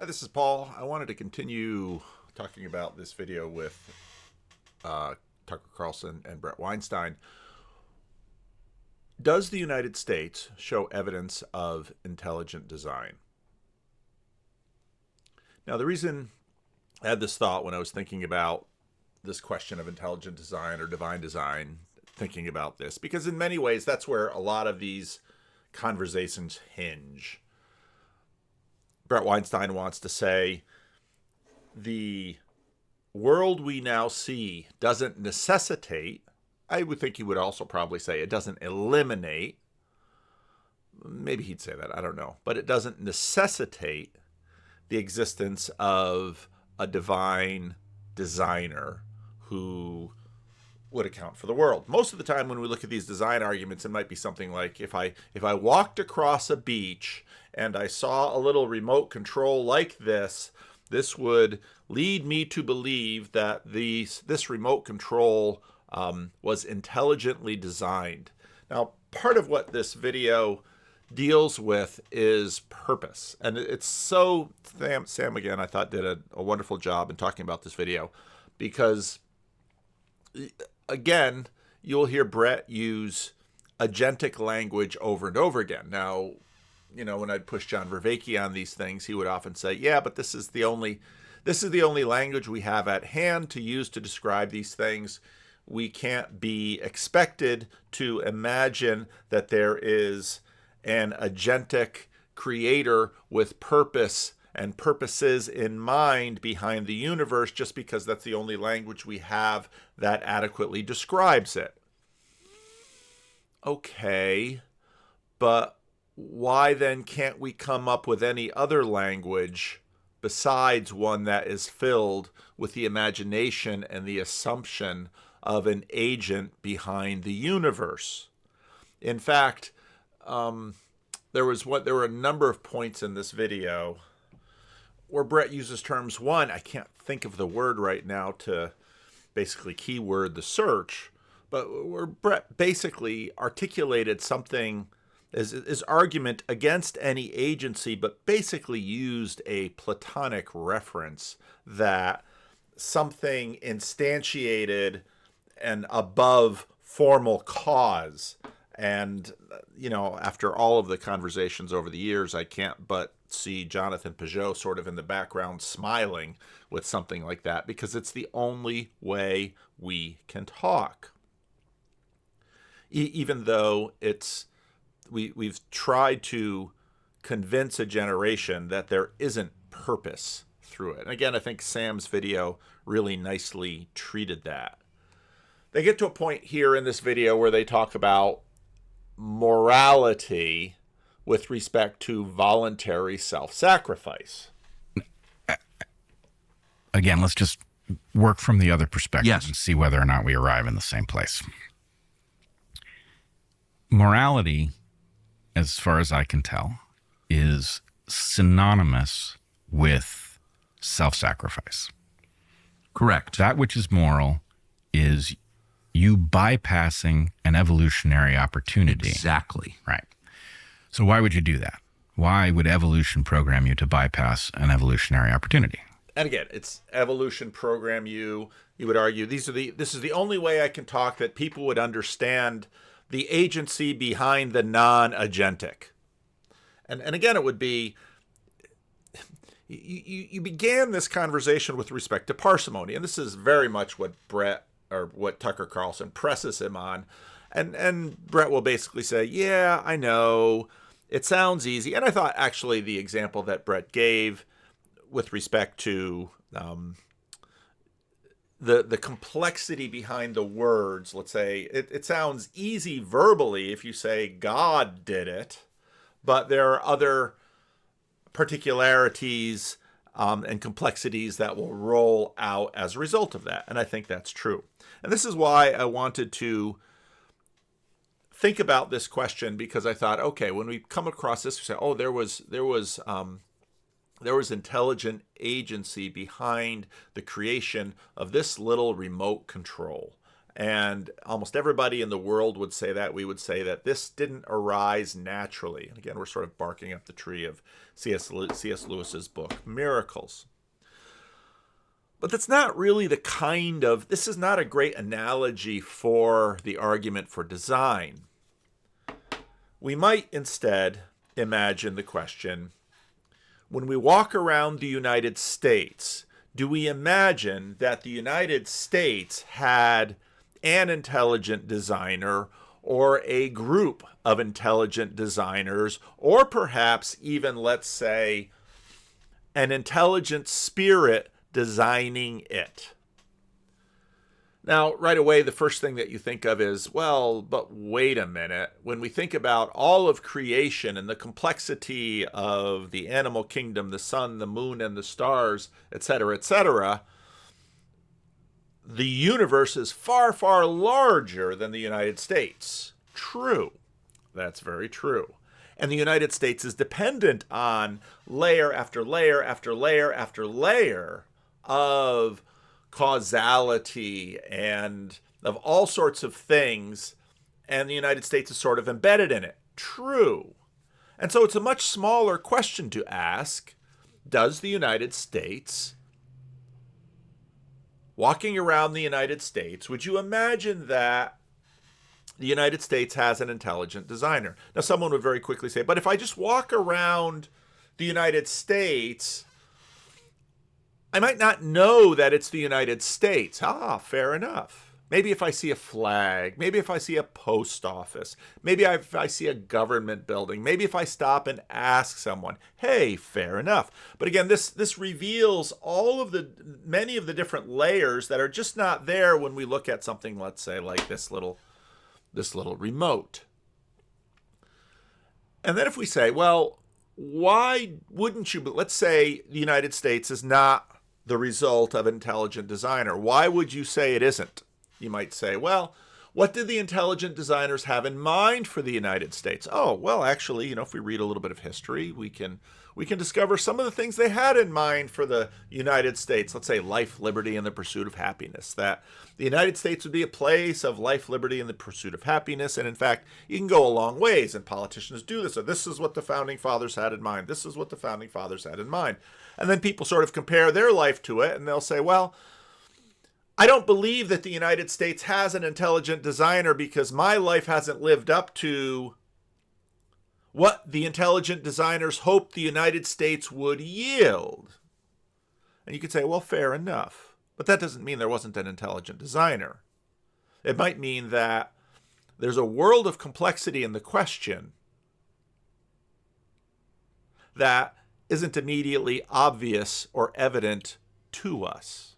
Hi, this is Paul. I wanted to continue talking about this video with Tucker Carlson and Brett Weinstein. Does the United States show evidence of intelligent design? Now, the reason I had this thought when I was thinking about this question of intelligent design or divine design, thinking about this, because in many ways that's where a lot of these conversations hinge. Brett Weinstein wants to say the world we now see doesn't necessitate, I would think he would also probably say it doesn't eliminate, maybe he'd say that, I don't know, but it doesn't necessitate the existence of a divine designer who would account for the world. Most of the time when we look at these design arguments, it might be something like if I walked across a beach and I saw a little remote control like this would lead me to believe that this remote control was intelligently designed. Now, part of what this video deals with is purpose. And it's so, Sam again, I thought did a wonderful job in talking about this video, because again, you'll hear Brett use agentic language over and over again. Now, you know, when I'd push John Vervaeke on these things, he would often say, yeah, but this is the only language we have at hand to use to describe these things. We can't be expected to imagine that there is an agentic creator with purpose and purposes in mind behind the universe just because that's the only language we have that adequately describes it. Okay, but why then can't we come up with any other language besides one that is filled with the imagination and the assumption of an agent behind the universe? In fact, there were a number of points in this video where Brett uses terms. One, I can't think of the word right now to basically keyword the search, but where Brett basically articulated something as argument against any agency, but basically used a Platonic reference that something instantiated an above formal cause. And, you know, after all of the conversations over the years, I can't but see Jonathan Peugeot sort of in the background smiling with something like that, because it's the only way we can talk. Even though we've tried to convince a generation that there isn't purpose through it. And again, I think Sam's video really nicely treated that. They get to a point here in this video where they talk about morality with respect to voluntary self-sacrifice. Again, let's just work from the other perspective. Yes. And see whether or not we arrive in the same place. Morality, as far as I can tell, is synonymous with self-sacrifice. Correct. That which is moral is you bypassing an evolutionary opportunity. Exactly. Right. So why would you do that? Why would evolution program you to bypass an evolutionary opportunity? And again, it's evolution program you would argue this is the only way I can talk that people would understand the agency behind the non-agentic. And again, it would be, you began this conversation with respect to parsimony, and this is very much what what Tucker Carlson presses him on. And Brett will basically say, yeah, I know, it sounds easy. And I thought actually the example that Brett gave with respect to the complexity behind the words, let's say, it sounds easy verbally if you say God did it, but there are other particularities and complexities that will roll out as a result of that. And I think that's true. And this is why I wanted to think about this question, because I thought, okay, when we come across this, we say, oh, there was intelligent agency behind the creation of this little remote control. And almost everybody in the world would say that. We would say that this didn't arise naturally. And again, we're sort of barking up the tree of C.S. Lewis's book, Miracles. But that's not really this is not a great analogy for the argument for design. We might instead imagine the question, when we walk around the United States, do we imagine that the United States had an intelligent designer or a group of intelligent designers, or perhaps even, let's say, an intelligent spirit designing it? Now, right away, the first thing that you think of is, well, but wait a minute. When we think about all of creation and the complexity of the animal kingdom, the sun, the moon, and the stars, etc., the universe is far, far larger than the United States. True. That's very true. And the United States is dependent on layer after layer after layer after layer of causality and of all sorts of things, and the United States is sort of embedded in it. True. And so it's a much smaller question to ask, does the United States, walking around the United States, would you imagine that the United States has an intelligent designer? Now, someone would very quickly say, but if I just walk around the United States, I might not know that it's the United States. Fair enough. Maybe if I see a flag, maybe if I see a post office, maybe if I see a government building, maybe if I stop and ask someone, hey, fair enough. But again, this reveals many of the different layers that are just not there when we look at something, let's say, like this little remote. And then if we say, well, why wouldn't you, let's say the United States is not the result of an intelligent designer. Why would you say it isn't? You might say, well, what did the intelligent designers have in mind for the United States? Oh, well, actually, if we read a little bit of history, we can discover some of the things they had in mind for the United States. Let's say life, liberty, and the pursuit of happiness. That the United States would be a place of life, liberty, and the pursuit of happiness. And in fact, you can go a long ways, and politicians do this. So this is what the Founding Fathers had in mind. This is what the Founding Fathers had in mind. And then people sort of compare their life to it, and they'll say, well, I don't believe that the United States has an intelligent designer because my life hasn't lived up to what the intelligent designers hoped the United States would yield. And you could say, well, fair enough. But that doesn't mean there wasn't an intelligent designer. It might mean that there's a world of complexity in the question that isn't immediately obvious or evident to us.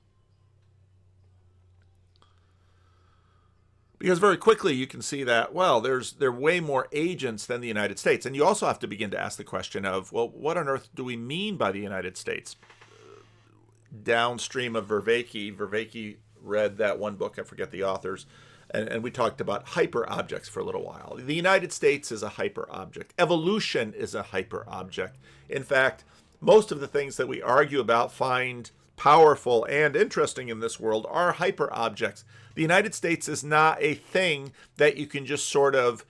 Because very quickly you can see that, well, there are way more agents than the United States. And you also have to begin to ask the question of, well, what on earth do we mean by the United States? Downstream of Vervaeke read that one book, I forget the authors, and we talked about hyper objects for a little while. The United States is a hyper object. Evolution is a hyper object. In fact, most of the things that we argue about, find powerful and interesting in this world, are hyper objects. The United States is not a thing that you can just sort of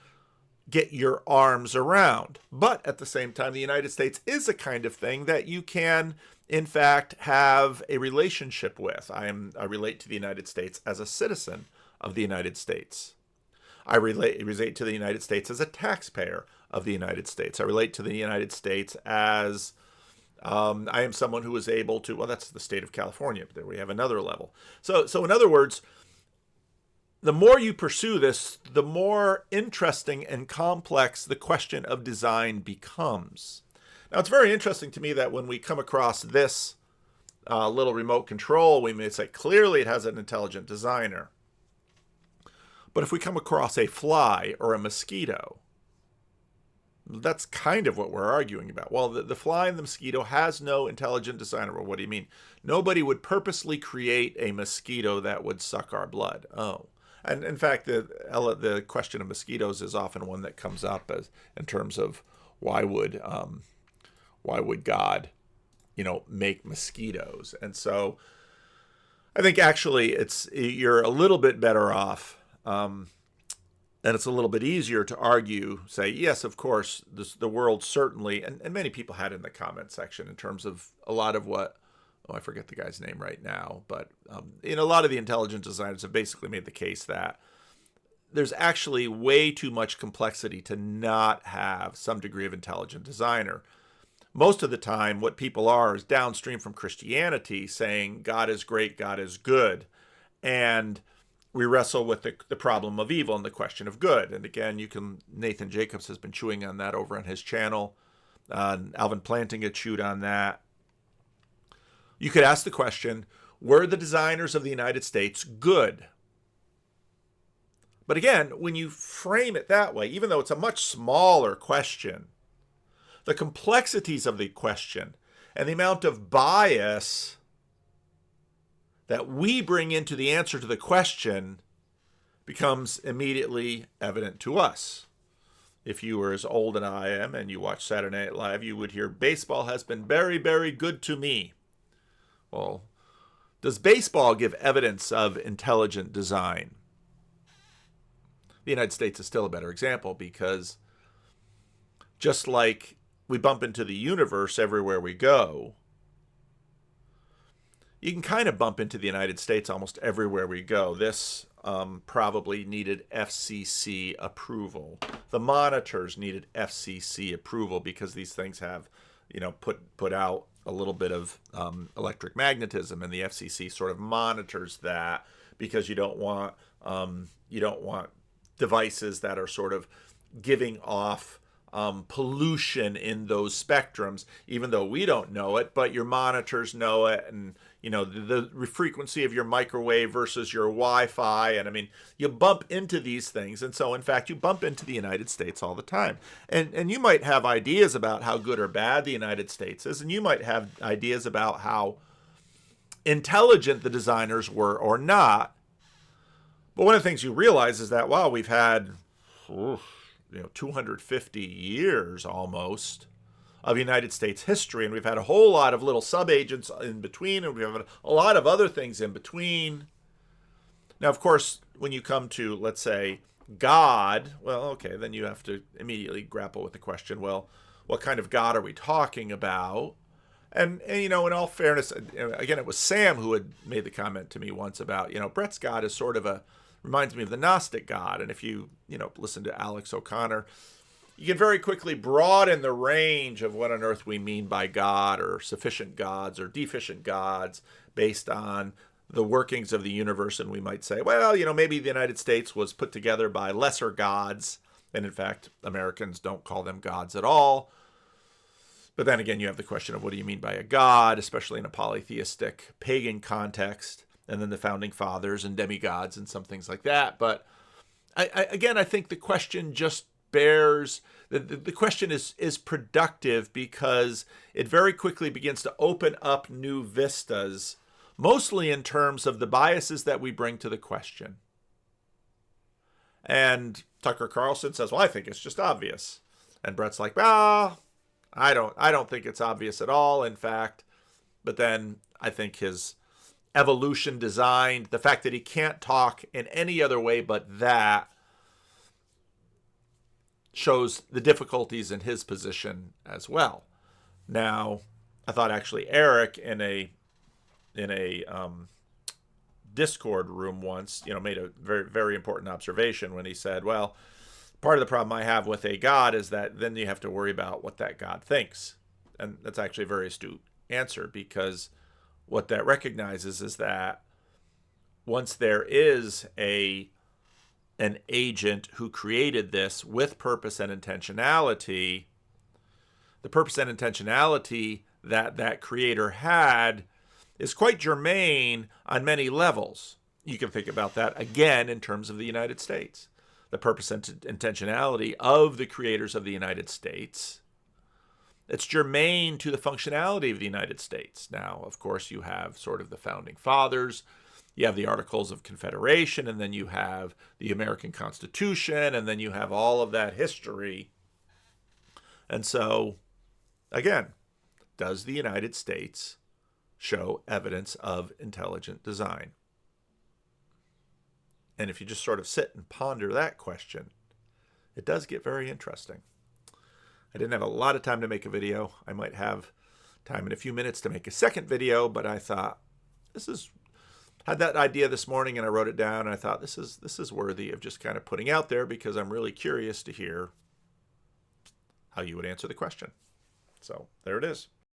get your arms around. But at the same time, the United States is a kind of thing that you can, in fact, have a relationship with. I relate to the United States as a citizen of the United States. I relate to the United States as a taxpayer of the United States. I relate to the United States as I am someone who is able to, well, that's the state of California, but there we have another level. So in other words, the more you pursue this, the more interesting and complex the question of design becomes. Now, it's very interesting to me that when we come across this little remote control, we may say, clearly it has an intelligent designer. But if we come across a fly or a mosquito, that's kind of what we're arguing about. Well, the fly and the mosquito has no intelligent designer. Well, what do you mean? Nobody would purposely create a mosquito that would suck our blood. Oh. And in fact, the question of mosquitoes is often one that comes up in terms of why would God, make mosquitoes? And so I think actually you're a little bit better off, and it's a little bit easier to argue, say, yes, of course, the world certainly, and many people had in the comment section in terms of a lot of what, I forget the guy's name right now, but a lot of the intelligent designers have basically made the case that there's actually way too much complexity to not have some degree of intelligent designer. Most of the time, what people are is downstream from Christianity, saying God is great, God is good. And we wrestle with the problem of evil and the question of good. And again, Nathan Jacobs has been chewing on that over on his channel. Alvin Plantinga chewed on that. You could ask the question, were the designers of the United States good? But again, when you frame it that way, even though it's a much smaller question, the complexities of the question and the amount of bias that we bring into the answer to the question becomes immediately evident to us. If you were as old as I am and you watch Saturday Night Live, you would hear, baseball has been very, very good to me. Well, does baseball give evidence of intelligent design? The United States is still a better example, because just like we bump into the universe everywhere we go, you can kind of bump into the United States almost everywhere we go. This probably needed FCC approval. The monitors needed FCC approval because these things have, put out a little bit of electric magnetism, and the FCC sort of monitors that, because you don't want devices that are sort of giving off pollution in those spectrums, even though we don't know it, but your monitors know it. And the frequency of your microwave versus your Wi-Fi, and you bump into these things. And so in fact, you bump into the United States all the time, and you might have ideas about how good or bad the United States is, and you might have ideas about how intelligent the designers were or not. But one of the things you realize is that, wow, we've had 250 years almost of United States history, and we've had a whole lot of little sub-agents in between, and we've had a lot of other things in between. Now, of course, when you come to, let's say, God, well, okay, then you have to immediately grapple with the question, well, what kind of God are we talking about? And in all fairness, again, it was Sam who had made the comment to me once about, Brett's God is sort of reminds me of the Gnostic God. And if you listen to Alex O'Connor, you can very quickly broaden the range of what on earth we mean by God, or sufficient gods or deficient gods, based on the workings of the universe. And we might say, well, maybe the United States was put together by lesser gods. And in fact, Americans don't call them gods at all. But then again, you have the question of what do you mean by a god, especially in a polytheistic pagan context, and then the founding fathers and demigods and some things like that. But I think the question just bears, the question is productive, because it very quickly begins to open up new vistas, mostly in terms of the biases that we bring to the question. And Tucker Carlson says, well, I think it's just obvious. And Brett's like, well, I don't think it's obvious at all, in fact. But then I think his evolution designed, the fact that he can't talk in any other way but that, shows the difficulties in his position as well. Now, I thought actually Eric in a Discord room once, made a very, very important observation when he said, well, part of the problem I have with a God is that then you have to worry about what that God thinks. And that's actually a very astute answer, because what that recognizes is that once there is an agent who created this with purpose and intentionality, the purpose and intentionality that creator had is quite germane on many levels. You can think about that again in terms of the United States. The purpose and intentionality of the creators of the United States, it's germane to the functionality of the United States. Now, of course, you have sort of the founding fathers, you have the Articles of Confederation, and then you have the American Constitution, and then you have all of that history. And so, again, does the United States show evidence of intelligent design? And if you just sort of sit and ponder that question, it does get very interesting. I didn't have a lot of time to make a video. I might have time in a few minutes to make a second video, but I thought had that idea this morning and I wrote it down, and I thought this is worthy of just kind of putting out there because I'm really curious to hear how you would answer the question. So there it is.